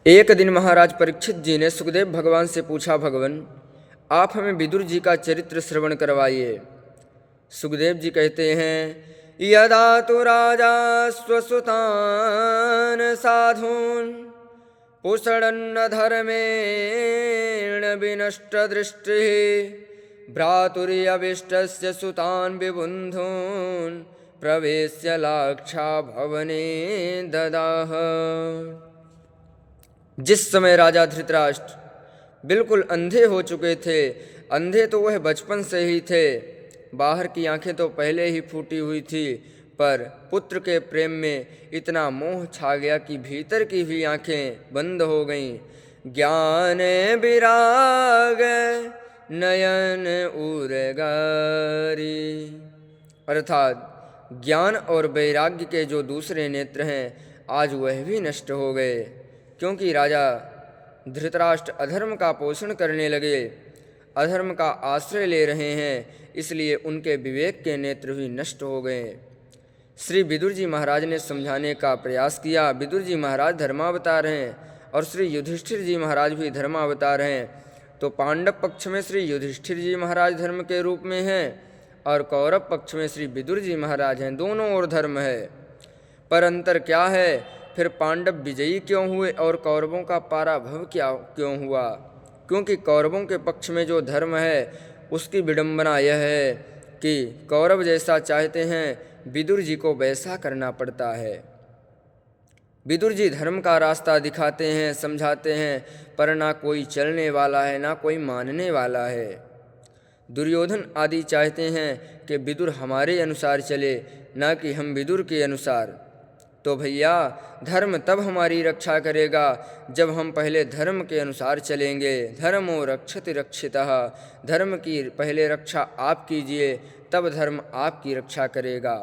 एक दिन महाराज परीक्षित जी ने सुखदेव भगवान से पूछा, भगवान आप हमें विदुर जी का चरित्र श्रवण करवाइए। सुखदेव जी कहते हैं, यदा तो राजा स्वसुतान साधून पुषडन्न धर्मेण विनष्ट दृष्टि भ्रातुर्यविष्टस्य सुतान विबुन्धून् प्रवेश्य लाक्षा भवने ददाह। जिस समय राजा धृतराष्ट्र बिल्कुल अंधे हो चुके थे, अंधे तो वह बचपन से ही थे, बाहर की आंखें तो पहले ही फूटी हुई थी, पर पुत्र के प्रेम में इतना मोह छा गया कि भीतर की भी आंखें बंद हो गईं। ज्ञान विराग नयन उरगारी, अर्थात ज्ञान और वैराग्य के जो दूसरे नेत्र हैं आज वह भी नष्ट हो गए, क्योंकि राजा धृतराष्ट्र अधर्म का पोषण करने लगे, अधर्म का आश्रय ले रहे हैं, इसलिए उनके विवेक के नेत्र भी नष्ट हो गए। श्री विदुर जी महाराज ने समझाने का प्रयास किया। विदुर जी महाराज धर्मावतार हैं और श्री युधिष्ठिर जी महाराज भी धर्मावतार हैं, तो पांडव पक्ष में श्री युधिष्ठिर जी महाराज धर्म के रूप में हैं और कौरव पक्ष में श्री विदुर जी महाराज हैं। दोनों ओर धर्म है, पर अंतर क्या है? फिर पांडव विजयी क्यों हुए और कौरवों का पराभव क्यों हुआ? क्योंकि कौरवों के पक्ष में जो धर्म है उसकी विडंबना यह है कि कौरव जैसा चाहते हैं विदुर जी को वैसा करना पड़ता है। विदुर जी धर्म का रास्ता दिखाते हैं, समझाते हैं, पर ना कोई चलने वाला है ना कोई मानने वाला है। दुर्योधन आदि चाहते हैं कि विदुर हमारे अनुसार चले, ना कि हम विदुर के अनुसार। तो भैया धर्म तब हमारी रक्षा करेगा जब हम पहले धर्म के अनुसार चलेंगे। धर्मो रक्षति रक्षितः, धर्म की पहले रक्षा आप कीजिए, तब धर्म आपकी रक्षा करेगा।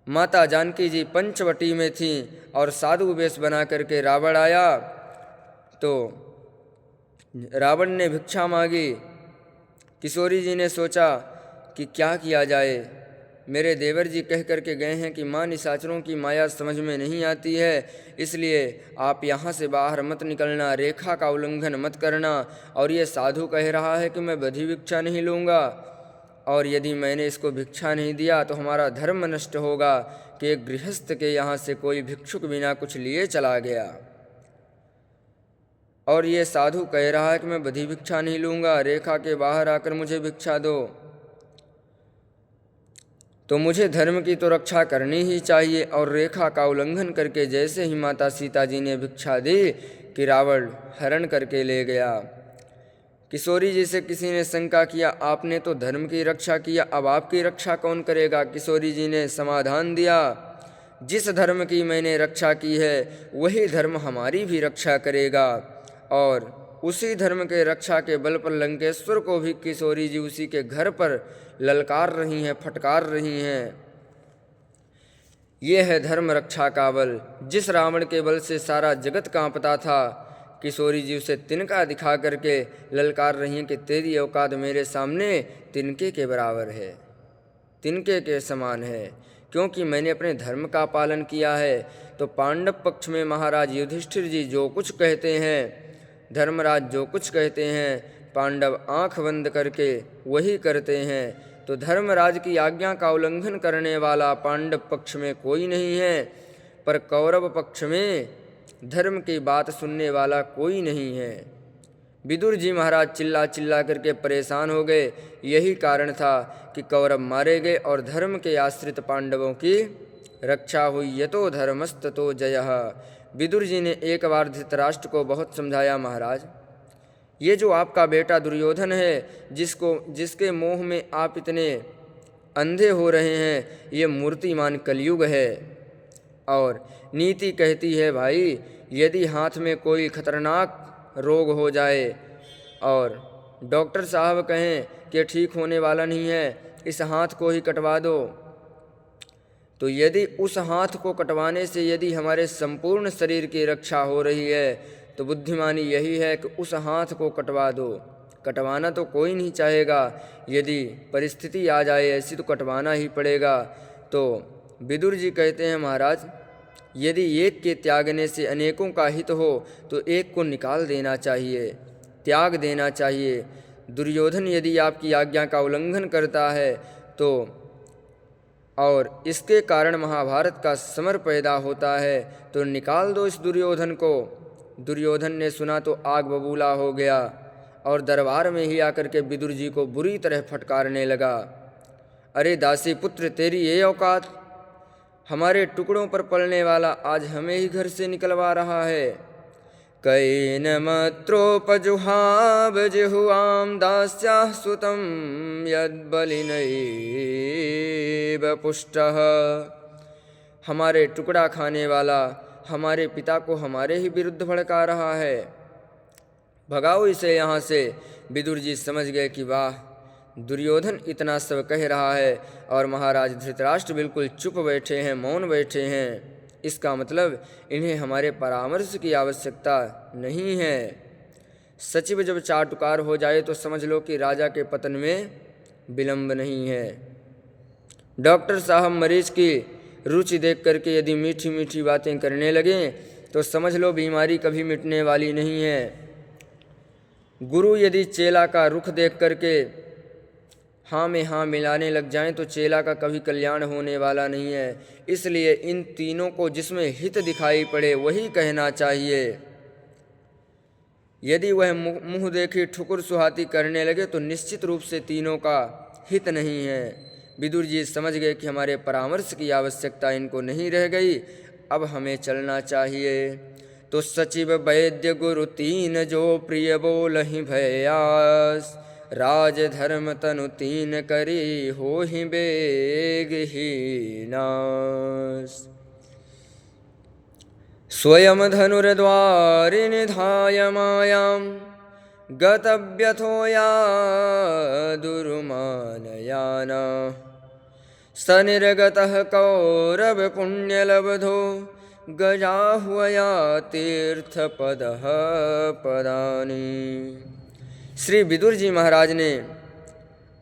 माता जानकी जी पंचवटी में थीं और साधु वेश बना करके रावण आया, तो रावण ने भिक्षा मांगी। किशोरी जी ने सोचा कि क्या किया जाए, मेरे देवर जी कह करके गए हैं कि माँ निशाचरों की माया समझ में नहीं आती है, इसलिए आप यहाँ से बाहर मत निकलना, रेखा का उल्लंघन मत करना। और ये साधु कह रहा है कि मैं बधी भिक्षा नहीं लूँगा, और यदि मैंने इसको भिक्षा नहीं दिया तो हमारा धर्म नष्ट होगा कि एक गृहस्थ के यहाँ से कोई भिक्षुक बिना कुछ लिए चला गया, और ये साधु कह रहा है कि मैं बधी भिक्षा नहीं लूँगा, रेखा के बाहर आकर मुझे भिक्षा दो। तो मुझे धर्म की तो रक्षा करनी ही चाहिए, और रेखा का उल्लंघन करके जैसे ही माता सीता जी ने भिक्षा दी कि रावण हरण करके ले गया। किशोरी जी से किसी ने शंका किया, आपने तो धर्म की रक्षा किया, अब आपकी रक्षा कौन करेगा? किशोरी जी ने समाधान दिया, जिस धर्म की मैंने रक्षा की है वही धर्म हमारी भी रक्षा करेगा। और उसी धर्म के रक्षा के बल पर लंकेश्वर को भी किशोरी जी उसी के घर पर ललकार रही हैं, फटकार रही हैं। ये है धर्म रक्षा का बल। जिस रावण के बल से सारा जगत कांपता था, किशोरी जी उसे तिनका दिखा करके ललकार रही हैं कि तेरी औकात मेरे सामने तिनके के बराबर है, तिनके के समान है, क्योंकि मैंने अपने धर्म का पालन किया है। तो पांडव पक्ष में महाराज युधिष्ठिर जी जो कुछ कहते हैं, धर्मराज जो कुछ कहते हैं, पांडव आंख बंद करके वही करते हैं। तो धर्मराज की आज्ञा का उल्लंघन करने वाला पांडव पक्ष में कोई नहीं है, पर कौरव पक्ष में धर्म की बात सुनने वाला कोई नहीं है। विदुर जी महाराज चिल्ला चिल्ला करके परेशान हो गए। यही कारण था कि कौरव मारे गए और धर्म के आश्रित पांडवों की रक्षा हुई। यतो धर्मस्ततो जयः। विदुर जी ने एक बार धृतराष्ट्र को बहुत समझाया, महाराज ये जो आपका बेटा दुर्योधन है, जिसके मोह में आप इतने अंधे हो रहे हैं, ये मूर्तिमान कलयुग है। और नीति कहती है भाई, यदि हाथ में कोई खतरनाक रोग हो जाए और डॉक्टर साहब कहें कि ठीक होने वाला नहीं है, इस हाथ को ही कटवा दो, तो यदि उस हाथ को कटवाने से यदि हमारे संपूर्ण शरीर की रक्षा हो रही है, तो बुद्धिमानी यही है कि उस हाथ को कटवा दो। कटवाना तो कोई नहीं चाहेगा, यदि परिस्थिति आ जाए ऐसी तो कटवाना ही पड़ेगा। तो विदुर जी कहते हैं, महाराज यदि एक के त्यागने से अनेकों का हित हो तो एक को निकाल देना चाहिए, त्याग देना चाहिए। दुर्योधन यदि आपकी आज्ञा का उल्लंघन करता है तो और इसके कारण महाभारत का समर पैदा होता है तो निकाल दो इस दुर्योधन को। दुर्योधन ने सुना तो आग बबूला हो गया और दरबार में ही आकर के विदुर जी को बुरी तरह फटकारने लगा। अरे दासी पुत्र, तेरी ये औकात, हमारे टुकड़ों पर पलने वाला आज हमें ही घर से निकलवा रहा है। कैन मत्रोपजुहाव जिह्वां दास्याः सुतं यद्बलिनैव पुष्टः। हमारे टुकड़ा खाने वाला हमारे पिता को हमारे ही विरुद्ध भड़का रहा है, भगाओ इसे यहाँ से। विदुर जी समझ गए कि वाह, दुर्योधन इतना सब कह रहा है और महाराज धृतराष्ट्र बिल्कुल चुप बैठे हैं, मौन बैठे हैं। इसका मतलब इन्हें हमारे परामर्श की आवश्यकता नहीं है। सचिव जब चाटुकार हो जाए तो समझ लो कि राजा के पतन में विलंब नहीं है। डॉक्टर साहब मरीज की रुचि देख करके यदि मीठी मीठी बातें करने लगें तो समझ लो बीमारी कभी मिटने वाली नहीं है। गुरु यदि चेला का रुख देख करके हाँ में हाँ मिलाने लग जाएं तो चेला का कभी कल्याण होने वाला नहीं है। इसलिए इन तीनों को जिसमें हित दिखाई पड़े वही कहना चाहिए। यदि वह मुँह देखी ठुकुर सुहाती करने लगे तो निश्चित रूप से तीनों का हित नहीं है। विदुर जी समझ गए कि हमारे परामर्श की आवश्यकता इनको नहीं रह गई, अब हमें चलना चाहिए। तो सचिव वैद्य गुरु तीन जो प्रिय बोलहि भयास, राज धर्म तनु तीन करी हो ही बेग ही नास। स्वयं धनुर्द्वारि निधाय मायां गतव्यथो या दुर्मानयाना। सनिर्गतः कौरव पुण्यलब्धो गजाह्वया तीर्थपदः पदानि। श्री विदुर जी महाराज ने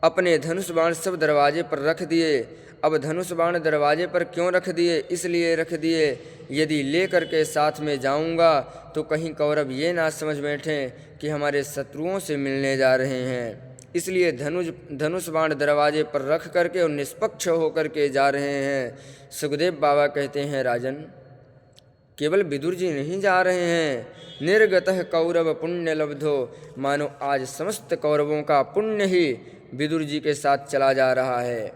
अपने धनुष बाण सब दरवाजे पर रख दिए। अब धनुष बाण दरवाजे पर क्यों रख दिए? इसलिए रख दिए यदि ले करके साथ में जाऊंगा तो कहीं कौरव ये ना समझ बैठें कि हमारे शत्रुओं से मिलने जा रहे हैं। इसलिए धनुष बाण दरवाजे पर रख करके और निष्पक्ष होकर के जा रहे हैं। सुखदेव बाबा कहते हैं, राजन केवल विदुर जी नहीं जा रहे हैं, निर्गतः कौरव पुण्य लब्धो, मानो आज समस्त कौरवों का पुण्य ही विदुर जी के साथ चला जा रहा है।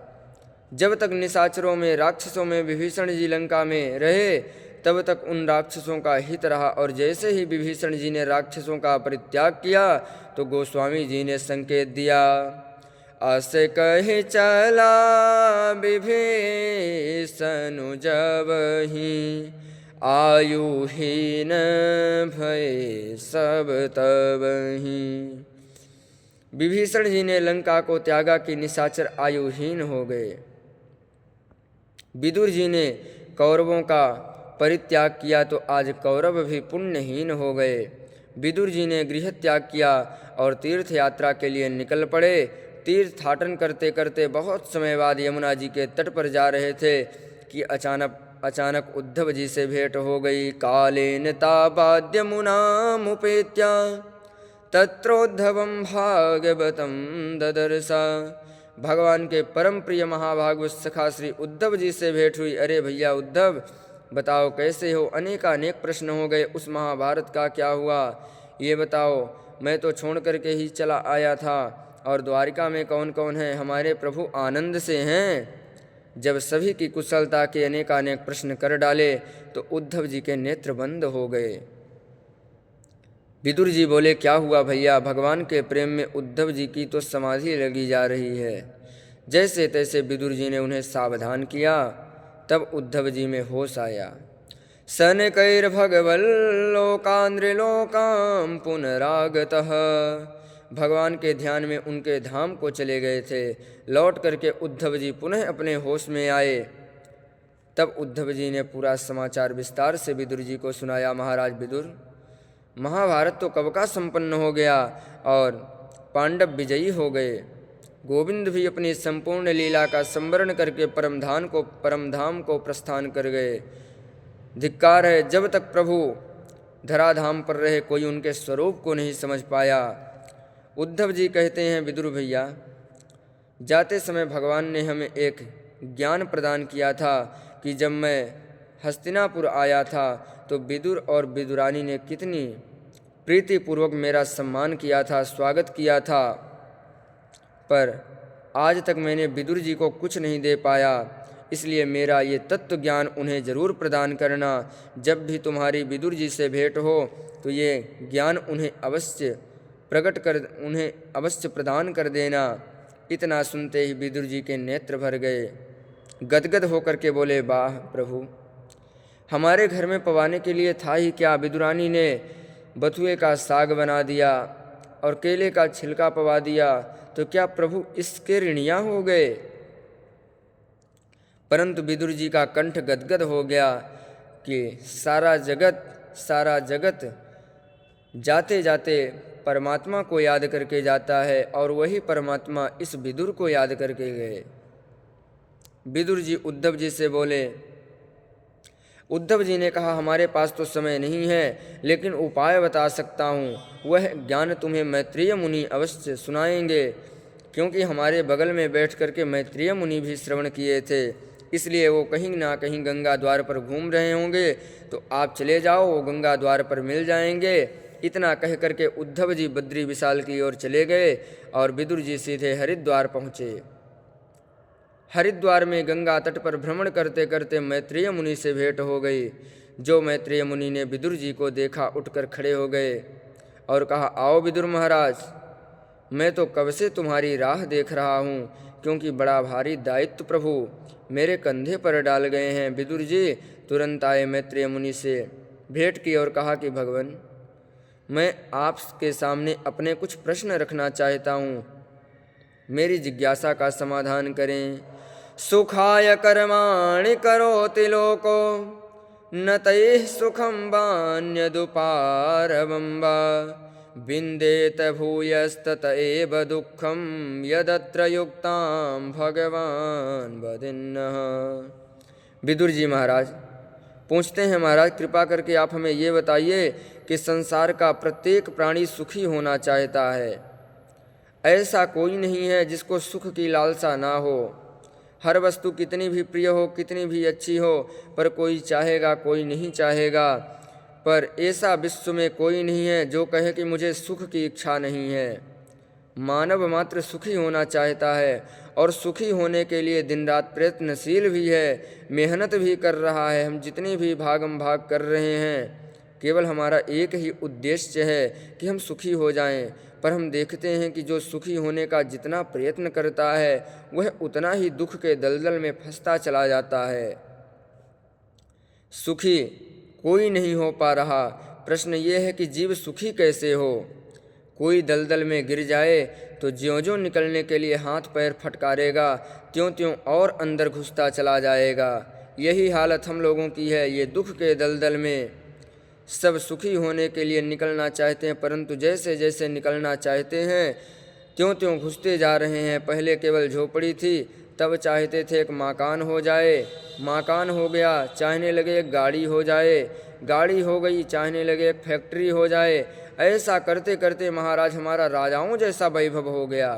जब तक निशाचरों में राक्षसों में विभीषण जी लंका में रहे तब तक उन राक्षसों का हित रहा, और जैसे ही विभीषण जी ने राक्षसों का परित्याग किया तो गोस्वामी जी ने संकेत दिया, अस कहे चला विभीषण जब ही, आयुहीन भय सब तब ही। विभीषण जी ने लंका को त्यागा कि निशाचर आयुहीन हो गए। विदुर जी ने कौरवों का परित्याग किया तो आज कौरव भी पुण्यहीन हो गए। विदुर जी ने गृह त्याग किया और तीर्थ यात्रा के लिए निकल पड़े। तीर्थाटन करते करते बहुत समय बाद यमुना जी के तट पर जा रहे थे कि अचानक उद्धव जी से भेंट हो गई। कालेन तावाद्यमुनामुपेत्या तत्रोद्धवं भागवतं ददर्शा। भगवान के परम प्रिय महाभागवत सखा श्री उद्धव जी से भेंट हुई। अरे भैया उद्धव, बताओ कैसे हो? अनेकानेक प्रश्न हो गए। उस महाभारत का क्या हुआ ये बताओ। मैं तो छोड़ करके ही चला आया था। और द्वारिका में कौन कौन है? हमारे प्रभु आनंद से हैं। जब सभी की कुशलता के अनेकानेक प्रश्न कर डाले तो उद्धव जी के नेत्र बंद हो गए। विदुर जी बोले, क्या हुआ भैया? भगवान के प्रेम में उद्धव जी की तो समाधि लगी जा रही है। जैसे तैसे विदुर जी ने उन्हें सावधान किया। तब उद्धव जी में होश आया। सनकैर्भगवल्लोकान्द्रिलोकां पुनरागतः। भगवान के ध्यान में उनके धाम को चले गए थे। लौट करके उद्धव जी पुनः अपने होश में आए। तब उद्धव जी ने पूरा समाचार विस्तार से विदुर जी को सुनाया। महाराज विदुर, महाभारत तो कब का संपन्न हो गया और पांडव विजयी हो गए। गोविंद भी अपनी संपूर्ण लीला का संवरण करके परमधाम को प्रस्थान कर गए। धिक्कार है, जब तक प्रभु धराधाम पर रहे कोई उनके स्वरूप को नहीं समझ पाया। उद्धव जी कहते हैं, विदुर भैया, जाते समय भगवान ने हमें एक ज्ञान प्रदान किया था कि जब मैं हस्तिनापुर आया था तो विदुर और विदुरानी ने कितनी प्रीतिपूर्वक मेरा सम्मान किया था, स्वागत किया था, पर आज तक मैंने विदुर जी को कुछ नहीं दे पाया। इसलिए मेरा ये तत्व ज्ञान उन्हें जरूर प्रदान करना। जब भी तुम्हारी विदुर जी से भेंट हो तो ये ज्ञान उन्हें अवश्य प्रदान कर देना। इतना सुनते ही विदुर जी के नेत्र भर गए, गदगद होकर के बोले, वाह प्रभु, हमारे घर में पवाने के लिए था ही क्या। विदुरानी ने बथुए का साग बना दिया और केले का छिलका पवा दिया, तो क्या प्रभु इसके ऋणिया हो गए। परंतु विदुर जी का कंठ गदगद हो गया कि सारा जगत जाते जाते परमात्मा को याद करके जाता है और वही परमात्मा इस विदुर को याद करके गए। विदुर जी उद्धव जी से बोले। उद्धव जी ने कहा, हमारे पास तो समय नहीं है, लेकिन उपाय बता सकता हूँ। वह ज्ञान तुम्हें मैत्रेय मुनि अवश्य सुनाएंगे, क्योंकि हमारे बगल में बैठ करके मैत्रेय मुनि भी श्रवण किए थे। इसलिए वो कहीं ना कहीं गंगा द्वार पर घूम रहे होंगे, तो आप चले जाओ, वो गंगा द्वार पर मिल जाएंगे। इतना कह करके उद्धव जी बद्री विशाल की ओर चले गए और विदुर जी सीधे हरिद्वार पहुँचे। हरिद्वार में गंगा तट पर भ्रमण करते करते मैत्रेय मुनि से भेंट हो गई। जो मैत्रेय मुनि ने विदुर जी को देखा, उठकर खड़े हो गए और कहा, आओ विदुर महाराज, मैं तो कब से तुम्हारी राह देख रहा हूँ, क्योंकि बड़ा भारी दायित्व प्रभु मेरे कंधे पर डाल गए हैं। विदुर जी तुरंत आए, मैत्रेय मुनि से भेंट की और कहा कि भगवान, मैं आपके सामने अपने कुछ प्रश्न रखना चाहता हूँ, मेरी जिज्ञासा का समाधान करें। सुखाय कर्माणि करोति लोको न तैः सुखं वान्यदुपारवं वा विन्देत भूयस्तत एव दुःखं यदत्र युक्तां भगवान वदिन्नः। विदुर जी महाराज पूछते हैं, महाराज कृपा करके आप हमें ये बताइए कि संसार का प्रत्येक प्राणी सुखी होना चाहता है। ऐसा कोई नहीं है जिसको सुख की लालसा ना हो। हर वस्तु कितनी भी प्रिय हो, कितनी भी अच्छी हो, पर कोई चाहेगा, कोई नहीं चाहेगा। पर ऐसा विश्व में कोई नहीं है जो कहे कि मुझे सुख की इच्छा नहीं है। मानव मात्र सुखी होना चाहता है और सुखी होने के लिए दिन रात प्रयत्नशील भी है, मेहनत भी कर रहा है। हम जितने भी भागम भाग कर रहे हैं, केवल हमारा एक ही उद्देश्य है कि हम सुखी हो जाएं। पर हम देखते हैं कि जो सुखी होने का जितना प्रयत्न करता है, वह उतना ही दुख के दलदल में फंसता चला जाता है। सुखी कोई नहीं हो पा रहा। प्रश्न ये है कि जीव सुखी कैसे हो। कोई दलदल में गिर जाए तो ज्यों-ज्यों निकलने के लिए हाथ पैर फटकारेगा, त्यों-त्यों और अंदर घुसता चला जाएगा। यही हालत हम लोगों की है। ये दुख के दलदल में सब सुखी होने के लिए निकलना चाहते हैं, परंतु जैसे जैसे निकलना चाहते हैं त्यों-त्यों घुसते जा रहे हैं। पहले केवल झोपड़ी थी, तब चाहते थे एक मकान हो जाए, मकान हो गया, चाहने लगे एक गाड़ी हो जाए, गाड़ी हो गई, चाहने लगे एक फैक्ट्री हो जाए। ऐसा करते करते महाराज हमारा राजाओं जैसा वैभव हो गया।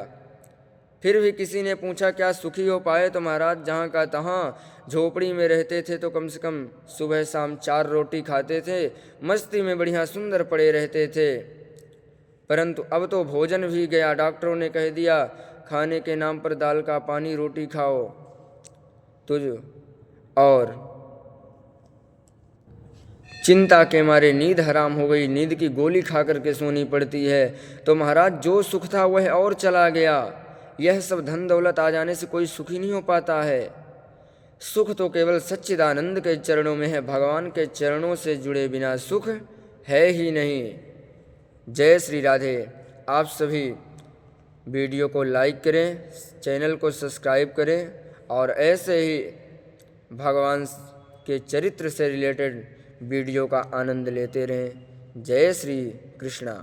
फिर भी किसी ने पूछा, क्या सुखी हो पाए? तो महाराज जहाँ का तहाँ झोपड़ी में रहते थे तो कम से कम सुबह शाम 4 रोटी खाते थे, मस्ती में बढ़िया सुंदर पड़े रहते थे। परंतु अब तो भोजन भी गया। डॉक्टरों ने कह दिया, खाने के नाम पर दाल का पानी रोटी खाओ तुझ, और चिंता के मारे नींद हराम हो गई, नींद की गोली खा करके सोनी पड़ती है। तो महाराज जो सुख था वह और चला गया। यह सब धन दौलत आ जाने से कोई सुखी नहीं हो पाता है। सुख तो केवल सच्चिदानंद के चरणों में है। भगवान के चरणों से जुड़े बिना सुख है ही नहीं। जय श्री राधे। आप सभी वीडियो को लाइक करें, चैनल को सब्सक्राइब करें और ऐसे ही भगवान के चरित्र से रिलेटेड वीडियो का आनंद लेते रहें। जय श्री कृष्णा।